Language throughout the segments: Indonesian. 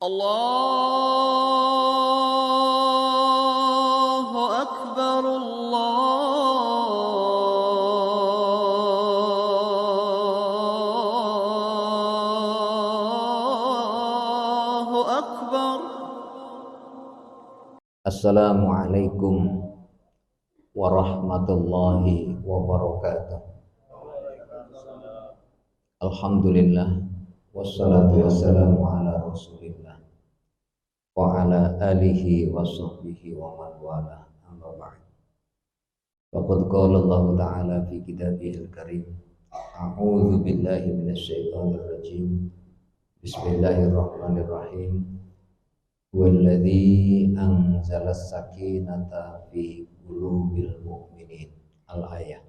Allahu Akbar, Allahu Akbar. Assalamualaikum warahmatullahi wabarakatuh. Alhamdulillah wassalatu wassalamu ala Rasulillah wa ala alihi wa sahbihi wa man wala, amma ba'd. Faqad qala Allah ta'ala fi kitabihil karim, a'udzu billahi minasy syaithanir rajim. Bismillahirrahmanirrahim. Walladzi anzalas sakinata fi qulubil mu'minin. Al-ayah.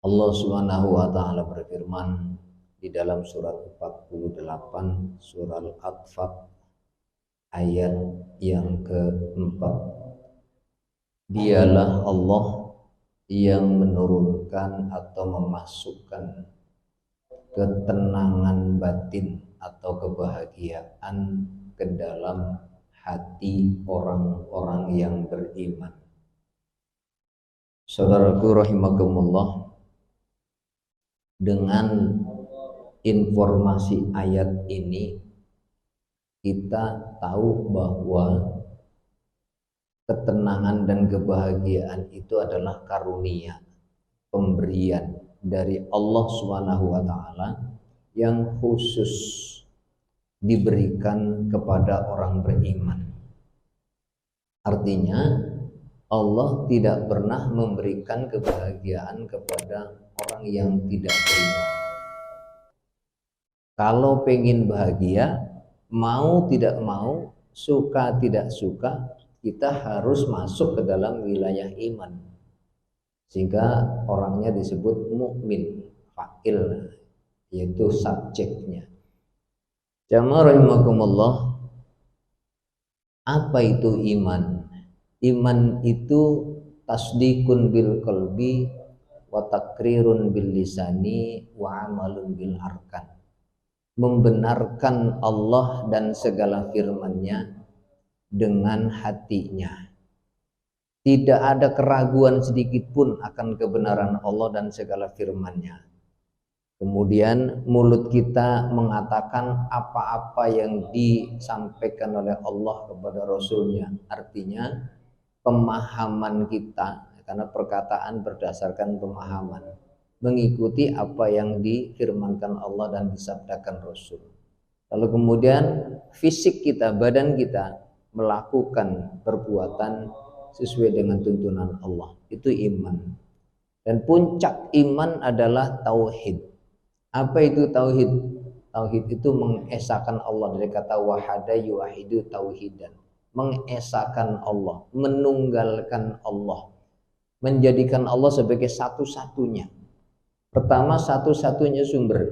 Allah Subhanahu wa taala berfirman di dalam surat 48 surah Al-Atfaq ayat yang keempat. Dialah Allah yang menurunkan atau memasukkan ketenangan batin atau kebahagiaan ke dalam hati orang-orang yang beriman. Saudaraku rahimakumullah, dengan informasi ayat ini kita tahu bahwa ketenangan dan kebahagiaan itu adalah karunia, pemberian dari Allah Subhanahu wa taala yang khusus diberikan kepada orang beriman. Artinya Allah tidak pernah memberikan kebahagiaan kepada orang yang tidak beriman. Kalau pengen bahagia, mau tidak mau, suka tidak suka, kita harus masuk ke dalam wilayah iman. Sehingga orangnya disebut mukmin, fa'il, yaitu subjeknya. Jamaah rahimakumullah, apa itu iman? Iman itu tasdikun bil qalbi wa takrirun bil lisani wa amalun bil arkan. Membenarkan Allah dan segala firman-Nya dengan hatinya. Tidak ada keraguan sedikit pun akan kebenaran Allah dan segala firman-Nya. Kemudian mulut kita mengatakan apa-apa yang disampaikan oleh Allah kepada Rasul-Nya. Artinya pemahaman kita, karena perkataan berdasarkan pemahaman, mengikuti apa yang difirmankan Allah dan disabdakan Rasul. Lalu kemudian fisik kita, badan kita melakukan perbuatan sesuai dengan tuntunan Allah. Itu iman. Dan puncak iman adalah tauhid. Apa itu tauhid? Tauhid itu mengesahkan Allah, dari kata wahada yuwahidu tauhidan. Mengesahkan Allah, menunggalkan Allah, menjadikan Allah sebagai satu-satunya. Pertama, satu-satunya sumber.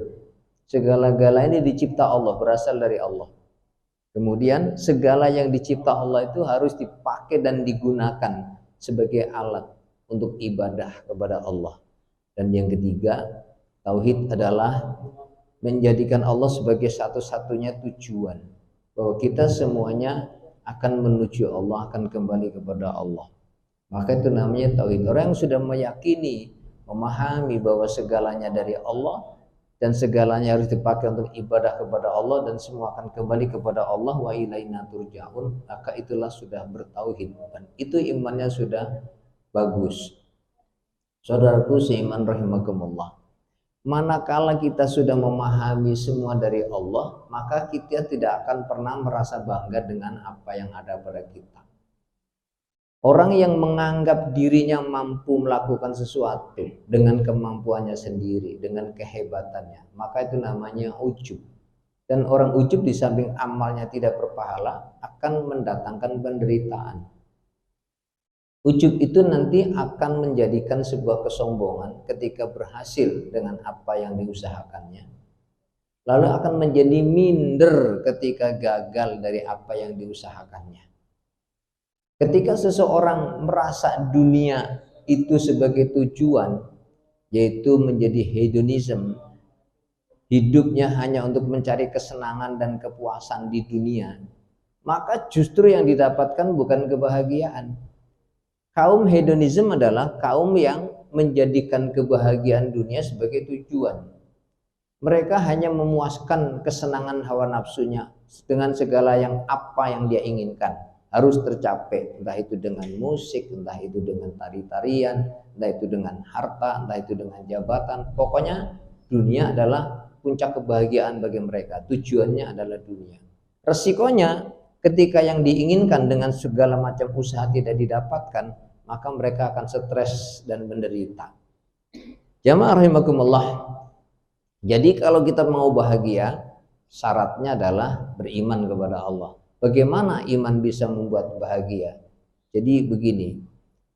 Segala-gala ini dicipta Allah, berasal dari Allah. Kemudian segala yang dicipta Allah itu harus dipakai dan digunakan sebagai alat untuk ibadah kepada Allah. Dan yang ketiga, tauhid adalah menjadikan Allah sebagai satu-satunya tujuan, bahwa kita semuanya akan menuju Allah, akan kembali kepada Allah. Maka itu namanya tauhid. Orang yang sudah meyakini, memahami bahwa segalanya dari Allah dan segalanya harus dipakai untuk ibadah kepada Allah dan semua akan kembali kepada Allah, wa ilaina turja'un, maka itulah sudah bertauhid dan itu imannya sudah bagus. Saudaraku seiman rahimakumullah, manakala kita sudah memahami semua dari Allah, maka kita tidak akan pernah merasa bangga dengan apa yang ada pada kita. Orang yang menganggap dirinya mampu melakukan sesuatu dengan kemampuannya sendiri, dengan kehebatannya, maka itu namanya ujub. Dan orang ujub di samping amalnya tidak berpahala, akan mendatangkan penderitaan. Ujub itu nanti akan menjadikan sebuah kesombongan ketika berhasil dengan apa yang diusahakannya. Lalu akan menjadi minder ketika gagal dari apa yang diusahakannya. Ketika seseorang merasa dunia itu sebagai tujuan, yaitu menjadi hedonisme, hidupnya hanya untuk mencari kesenangan dan kepuasan di dunia, maka justru yang didapatkan bukan kebahagiaan. Kaum hedonisme adalah kaum yang menjadikan kebahagiaan dunia sebagai tujuan. Mereka hanya memuaskan kesenangan hawa nafsunya dengan segala apa yang dia inginkan harus tercapai, entah itu dengan musik, entah itu dengan tari-tarian, entah itu dengan harta, entah itu dengan jabatan. Pokoknya dunia adalah puncak kebahagiaan bagi mereka. Tujuannya adalah dunia. Resikonya ketika yang diinginkan dengan segala macam usaha tidak didapatkan, maka mereka akan stres dan menderita. Jamaah rahimakumullah. Jadi kalau kita mau bahagia, syaratnya adalah beriman kepada Allah. Bagaimana iman bisa membuat bahagia? Jadi begini,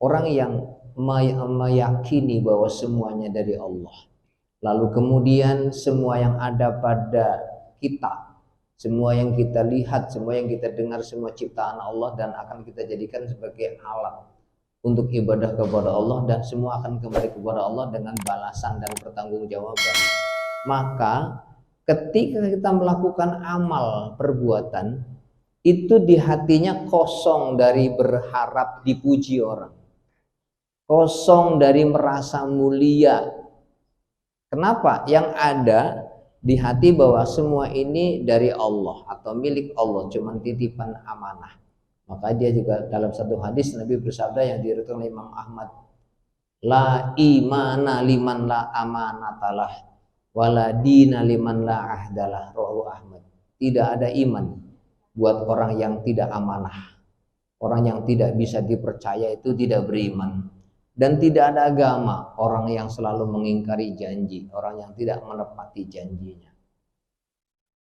orang yang meyakini bahwa semuanya dari Allah, lalu kemudian semua yang ada pada kita, semua yang kita lihat, semua yang kita dengar, semua ciptaan Allah dan akan kita jadikan sebagai alat untuk ibadah kepada Allah, dan semua akan kembali kepada Allah dengan balasan dan pertanggungjawaban. Maka ketika kita melakukan amal perbuatan, itu di hatinya kosong dari berharap dipuji orang, kosong dari merasa mulia. Kenapa? Yang ada di hati bahwa semua ini dari Allah atau milik Allah, cuman titipan amanah. Maka dia juga dalam satu hadis Nabi bersabda yang diriwayatkan oleh Imam Ahmad, la imana liman la amanatalah wala dina liman la ahdalah, rawahu Ahmad. Tidak ada iman buat orang yang tidak amanah. Orang yang tidak bisa dipercaya itu tidak beriman. Dan tidak ada agama orang yang selalu mengingkari janji, orang yang tidak menepati janjinya.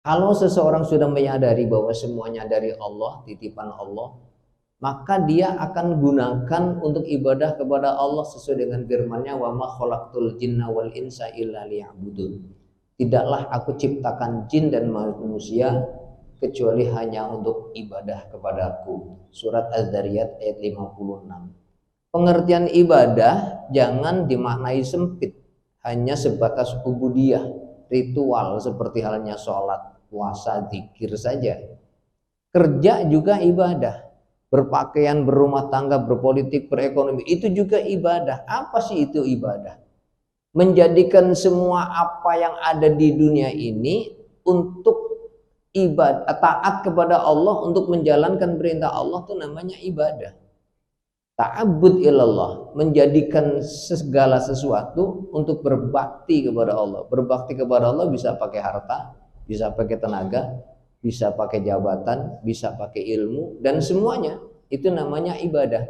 Kalau seseorang sudah menyadari bahwa semuanya dari Allah, titipan Allah, maka dia akan gunakan untuk ibadah kepada Allah sesuai dengan firman-Nya, wa ma khalaqtul jinna wal insa illa liya'budun. Tidaklah aku ciptakan jin dan manusia kecuali hanya untuk ibadah kepadaku. Surat Az-Zariyat ayat 56. Pengertian ibadah jangan dimaknai sempit, hanya sebatas ubudiyah, ritual seperti halnya sholat, puasa, zikir saja. Kerja juga ibadah, berpakaian, berumah tangga, berpolitik, berekonomi, itu juga ibadah. Apa sih itu ibadah? Menjadikan semua apa yang ada di dunia ini untuk ibadah, taat kepada Allah, untuk menjalankan perintah Allah, itu namanya ibadah. Ta'abbud ilallah, menjadikan segala sesuatu untuk berbakti kepada Allah. Berbakti kepada Allah bisa pakai harta, bisa pakai tenaga, bisa pakai jabatan, bisa pakai ilmu, dan semuanya itu namanya ibadah.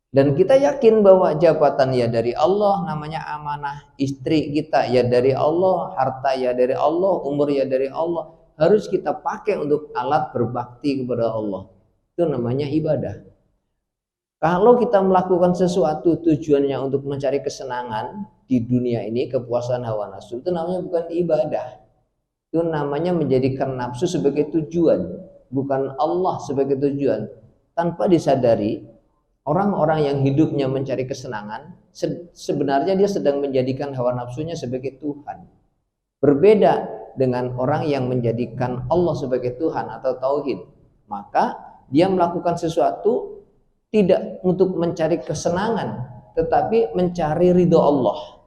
Dan kita yakin bahwa jabatan ya dari Allah, namanya amanah. Istri kita ya dari Allah, harta ya dari Allah, umur ya dari Allah. Harus kita pakai untuk alat berbakti kepada Allah. Itu namanya ibadah. Kalau kita melakukan sesuatu tujuannya untuk mencari kesenangan di dunia ini, kepuasan hawa nafsu, itu namanya bukan ibadah. Itu namanya menjadikan nafsu sebagai tujuan, bukan Allah sebagai tujuan. Tanpa disadari, orang-orang yang hidupnya mencari kesenangan, sebenarnya dia sedang menjadikan hawa nafsunya sebagai Tuhan. Berbeda dengan orang yang menjadikan Allah sebagai Tuhan atau tauhid, maka dia melakukan sesuatu tidak untuk mencari kesenangan, tetapi mencari ridho Allah.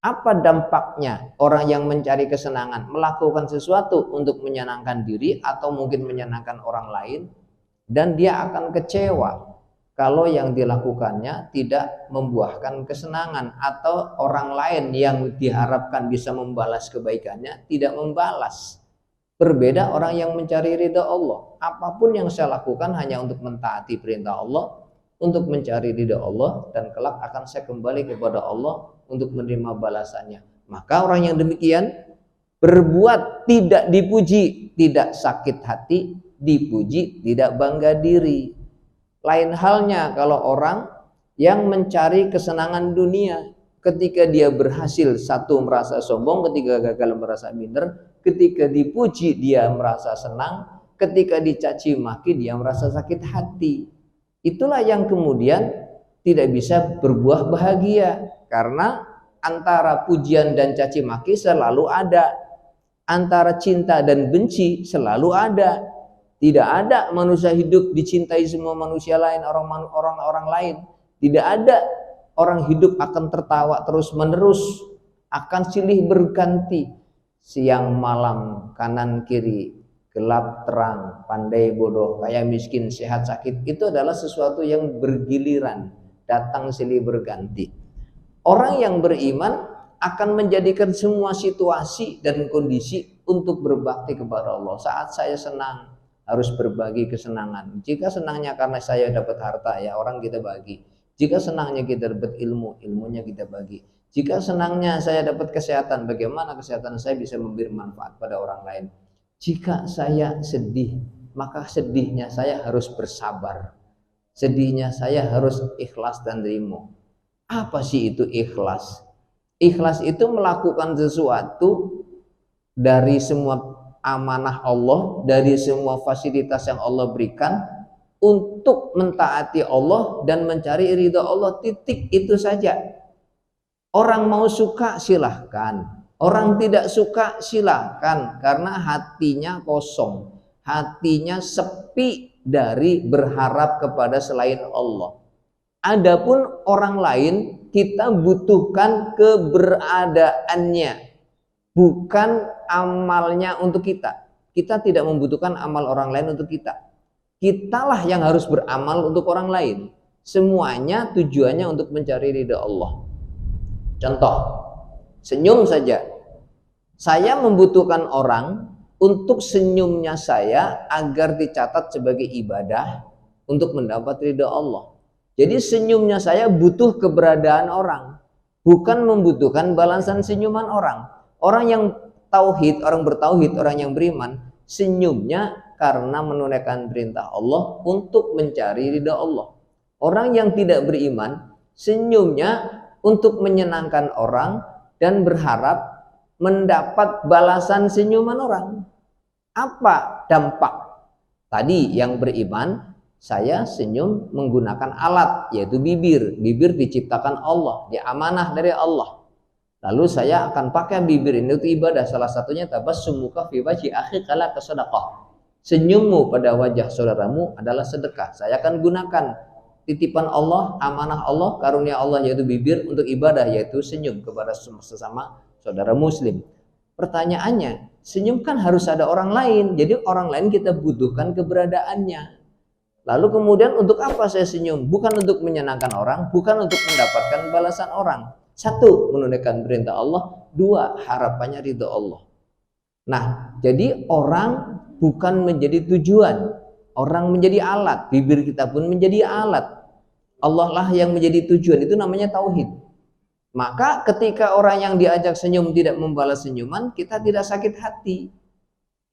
Apa dampaknya orang yang mencari kesenangan melakukan sesuatu untuk menyenangkan diri atau mungkin menyenangkan orang lain, dan dia akan kecewa kalau yang dilakukannya tidak membuahkan kesenangan, atau orang lain yang diharapkan bisa membalas kebaikannya tidak membalas. Berbeda orang yang mencari ridha Allah. Apapun yang saya lakukan hanya untuk mentaati perintah Allah, untuk mencari ridha Allah, dan kelak akan saya kembali kepada Allah untuk menerima balasannya. Maka orang yang demikian berbuat tidak dipuji, tidak sakit hati, dipuji tidak bangga diri. Lain halnya kalau orang yang mencari kesenangan dunia, ketika dia berhasil, satu merasa sombong, ketika gagal merasa minder, ketika dipuji dia merasa senang, ketika dicaci maki dia merasa sakit hati. Itulah yang kemudian tidak bisa berbuah bahagia, karena Antara pujian dan caci maki selalu ada. Antara cinta dan benci selalu ada. Tidak ada manusia hidup dicintai semua manusia lain, orang lain. Tidak ada orang hidup akan tertawa terus menerus, akan silih berganti, siang malam, kanan kiri, gelap terang, pandai bodoh, kaya miskin, sehat sakit. Itu adalah sesuatu yang bergiliran, datang silih berganti. Orang yang beriman akan menjadikan semua situasi dan kondisi untuk berbakti kepada Allah. Saat saya senang, harus berbagi kesenangan. Jika senangnya karena saya dapat harta, ya orang kita bagi. Jika senangnya kita dapat ilmu, ilmunya kita bagi. Jika senangnya saya dapat kesehatan, bagaimana kesehatan saya bisa memberi manfaat pada orang lain. Jika saya sedih, maka sedihnya saya harus bersabar. Sedihnya saya harus ikhlas dan terima. Apa sih itu ikhlas? Ikhlas itu melakukan sesuatu dari semua amanah Allah, dari semua fasilitas yang Allah berikan untuk mentaati Allah dan mencari ridha Allah. Titik, itu saja. Orang mau suka silahkan, orang tidak suka silahkan, karena hatinya kosong, hatinya sepi dari berharap kepada selain Allah. Adapun orang lain, kita butuhkan keberadaannya, bukan amalnya untuk kita. Kita tidak membutuhkan amal orang lain untuk kita. Kitalah yang harus beramal untuk orang lain. Semuanya tujuannya untuk mencari ridha Allah. Contoh, senyum saja. Saya membutuhkan orang untuk senyumnya saya agar dicatat sebagai ibadah untuk mendapat ridha Allah. Jadi senyumnya saya butuh keberadaan orang, bukan membutuhkan balasan senyuman orang. Orang yang tauhid, orang bertauhid, orang yang beriman, senyumnya karena menunaikan perintah Allah untuk mencari ridha Allah. Orang yang tidak beriman, senyumnya untuk menyenangkan orang dan berharap mendapat balasan senyuman orang. Apa dampak? Tadi yang beriman, saya senyum menggunakan alat, yaitu bibir. Bibir diciptakan Allah, dia amanah dari Allah. Lalu saya akan pakai bibir ini untuk ibadah. Salah satunya tabassumuka fi wajhi akhika laka sadaqah. Senyummu pada wajah saudaramu adalah sedekah. Saya akan gunakan titipan Allah, amanah Allah, karunia Allah, yaitu bibir, untuk ibadah, yaitu senyum kepada sesama saudara muslim. Pertanyaannya, senyum kan harus ada orang lain. Jadi orang lain kita butuhkan keberadaannya. Lalu kemudian untuk apa saya senyum? Bukan untuk menyenangkan orang, bukan untuk mendapatkan balasan orang. Satu, menunaikan perintah Allah. Dua, harapannya ridha Allah. Nah, jadi orang bukan menjadi tujuan, orang menjadi alat. Bibir kita pun menjadi alat. Allah lah yang menjadi tujuan. Itu namanya tauhid. Maka ketika orang yang diajak senyum tidak membalas senyuman, kita tidak sakit hati.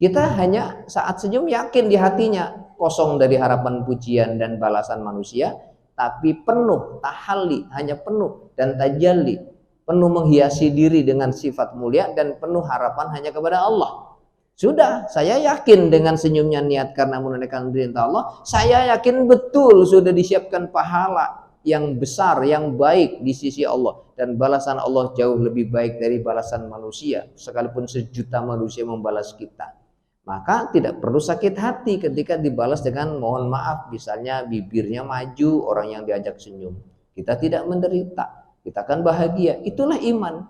Kita hanya saat senyum yakin di hatinya, kosong dari harapan pujian dan balasan manusia, tapi penuh tahalli, hanya penuh dan tajalli, penuh menghiasi diri dengan sifat mulia dan penuh harapan hanya kepada Allah. Sudah, saya yakin dengan senyumnya niat karena menunaikan perintah Allah, saya yakin betul sudah disiapkan pahala yang besar, yang baik di sisi Allah, dan balasan Allah jauh lebih baik dari balasan manusia, sekalipun sejuta manusia membalas kita. Maka tidak perlu sakit hati ketika dibalas dengan mohon maaf, misalnya bibirnya maju orang yang diajak senyum. Kita tidak menderita, kita akan bahagia. Itulah iman.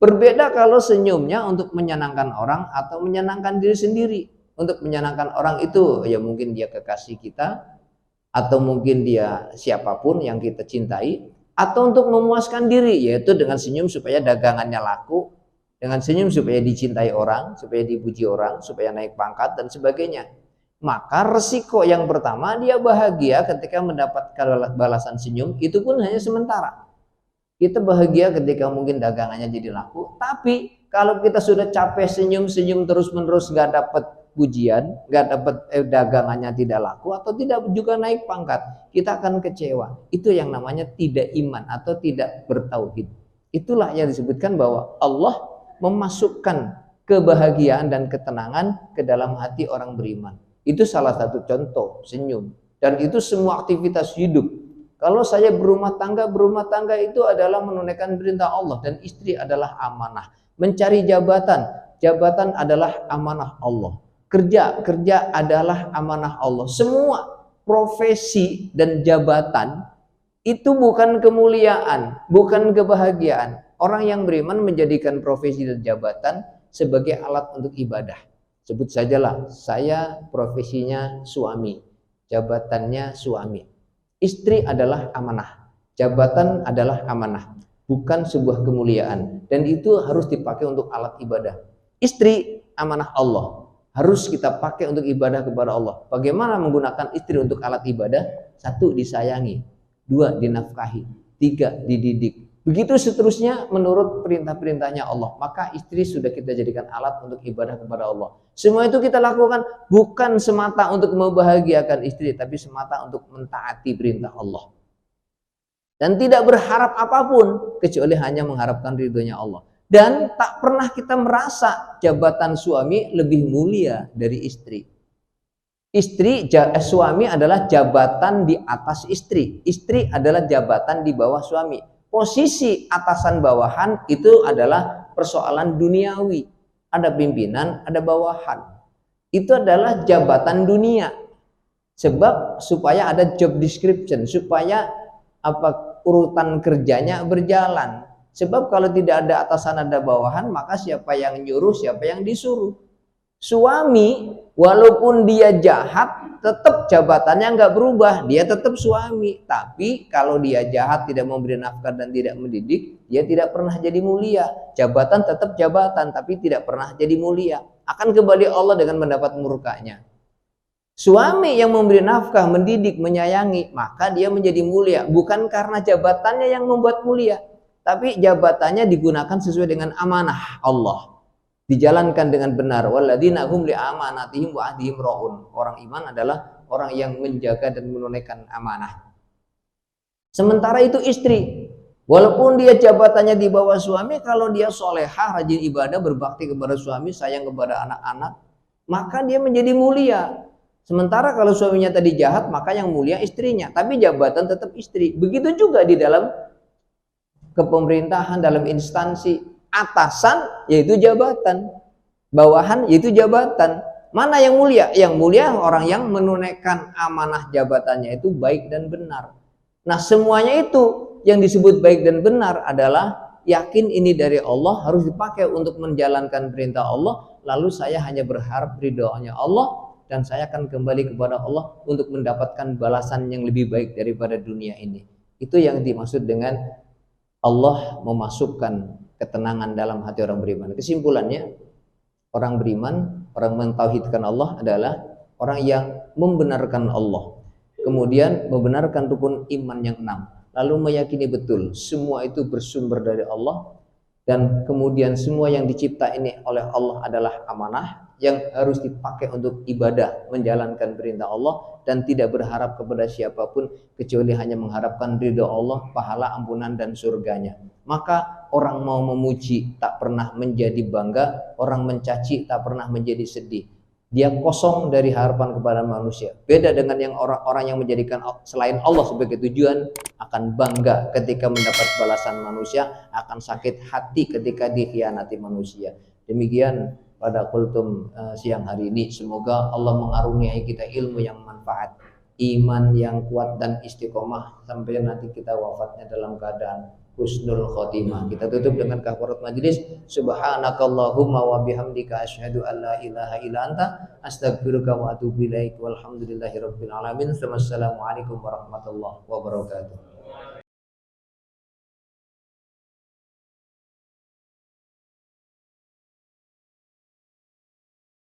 Berbeda kalau senyumnya untuk menyenangkan orang atau menyenangkan diri sendiri. Untuk menyenangkan orang itu ya mungkin dia kekasih kita, atau mungkin dia siapapun yang kita cintai, atau untuk memuaskan diri, yaitu dengan senyum supaya dagangannya laku, dengan senyum supaya dicintai orang, supaya dipuji orang, supaya naik pangkat dan sebagainya. Maka resiko yang pertama, dia bahagia ketika mendapatkan balasan senyum, itu pun hanya sementara. Kita bahagia ketika mungkin dagangannya jadi laku, tapi kalau kita sudah capek senyum-senyum terus-menerus nggak dapat pujian, nggak dapat dagangannya tidak laku atau tidak juga naik pangkat, kita akan kecewa. Itu yang namanya tidak iman atau tidak bertauhid. Itulah yang disebutkan bahwa Allah memasukkan kebahagiaan dan ketenangan ke dalam hati orang beriman. Itu salah satu contoh senyum. Dan itu semua aktivitas hidup. Kalau saya berumah tangga itu adalah menunaikan perintah Allah dan istri adalah amanah. Mencari jabatan adalah amanah Allah. Kerja adalah amanah Allah. Semua profesi dan jabatan itu bukan kemuliaan, bukan kebahagiaan. Orang yang beriman menjadikan profesi dan jabatan sebagai alat untuk ibadah. Sebut sajalah, saya profesinya suami, jabatannya suami. Istri adalah amanah, jabatan adalah amanah, bukan sebuah kemuliaan. Dan itu harus dipakai untuk alat ibadah. Istri amanah Allah, harus kita pakai untuk ibadah kepada Allah. Bagaimana menggunakan istri untuk alat ibadah? 1, disayangi. 2, dinafkahi. 3, dididik. Begitu seterusnya menurut perintah-perintahnya Allah. Maka istri sudah kita jadikan alat untuk ibadah kepada Allah. Semua itu kita lakukan bukan semata untuk membahagiakan istri, tapi semata untuk mentaati perintah Allah. Dan tidak berharap apapun kecuali hanya mengharapkan ridhonya Allah. Dan tak pernah kita merasa jabatan suami lebih mulia dari istri. Suami adalah jabatan di atas istri. Istri adalah jabatan di bawah suami. Posisi atasan bawahan itu adalah persoalan duniawi. Ada pimpinan, ada bawahan. Itu adalah jabatan dunia. Sebab supaya ada job description, supaya urutan kerjanya berjalan. Sebab kalau tidak ada atasan, ada bawahan, maka siapa yang nyuruh, siapa yang disuruh. Suami walaupun dia jahat, tetap jabatannya nggak berubah, dia tetap suami. Tapi kalau dia jahat, tidak memberi nafkah dan tidak mendidik, dia tidak pernah jadi mulia. Jabatan tetap jabatan, tapi tidak pernah jadi mulia. Akan kembali Allah dengan mendapat murkanya. Suami yang memberi nafkah, mendidik, menyayangi, maka dia menjadi mulia. Bukan karena jabatannya yang membuat mulia, tapi jabatannya digunakan sesuai dengan amanah Allah. Dijalankan dengan benar. Walladzina hum li amanatihim wa ahdihim raun. Orang iman adalah orang yang menjaga dan menunaikan amanah. Sementara itu istri, walaupun dia jabatannya di bawah suami, kalau dia solehah, rajin ibadah, berbakti kepada suami, sayang kepada anak-anak, maka dia menjadi mulia. Sementara kalau suaminya tadi jahat, maka yang mulia istrinya, tapi jabatan tetap istri. Begitu juga di dalam kepemerintahan, dalam instansi. Atasan yaitu jabatan, bawahan yaitu jabatan. Mana yang mulia? Yang mulia orang yang menunaikan amanah jabatannya itu baik dan benar. Nah, semuanya itu yang disebut baik dan benar adalah yakin ini dari Allah, harus dipakai untuk menjalankan perintah Allah. Lalu saya hanya berharap ridhonya Allah, dan saya akan kembali kepada Allah untuk mendapatkan balasan yang lebih baik daripada dunia ini. Itu yang dimaksud dengan Allah memasukkan ketenangan dalam hati orang beriman. Kesimpulannya, orang beriman, orang mentauhidkan Allah adalah orang yang membenarkan Allah, kemudian membenarkan rukun iman yang 6, lalu meyakini betul semua itu bersumber dari Allah, dan kemudian semua yang dicipta ini oleh Allah adalah amanah yang harus dipakai untuk ibadah, menjalankan perintah Allah, dan tidak berharap kepada siapapun kecuali hanya mengharapkan ridha Allah, pahala, ampunan, dan surganya. Maka orang mau memuji tak pernah menjadi bangga, orang mencaci tak pernah menjadi sedih. Dia kosong dari harapan kepada manusia. Beda dengan yang orang-orang yang menjadikan selain Allah sebagai tujuan, akan bangga ketika mendapat balasan manusia, akan sakit hati ketika dikhianati manusia. Demikian pada kultum siang hari ini. Semoga Allah mengaruniai kita ilmu yang manfaat, iman yang kuat dan istiqomah sampai nanti kita wafatnya dalam keadaan husnul khotimah. Kita tutup dengan kafarat majlis. Subhanakallahumma wa bihamdika asyhadu an la ilaha illa anta astaghfiruka wa atubu ilaik. Walhamdulillahirabbil alamin. Wassalamualaikum warahmatullahi wabarakatuh.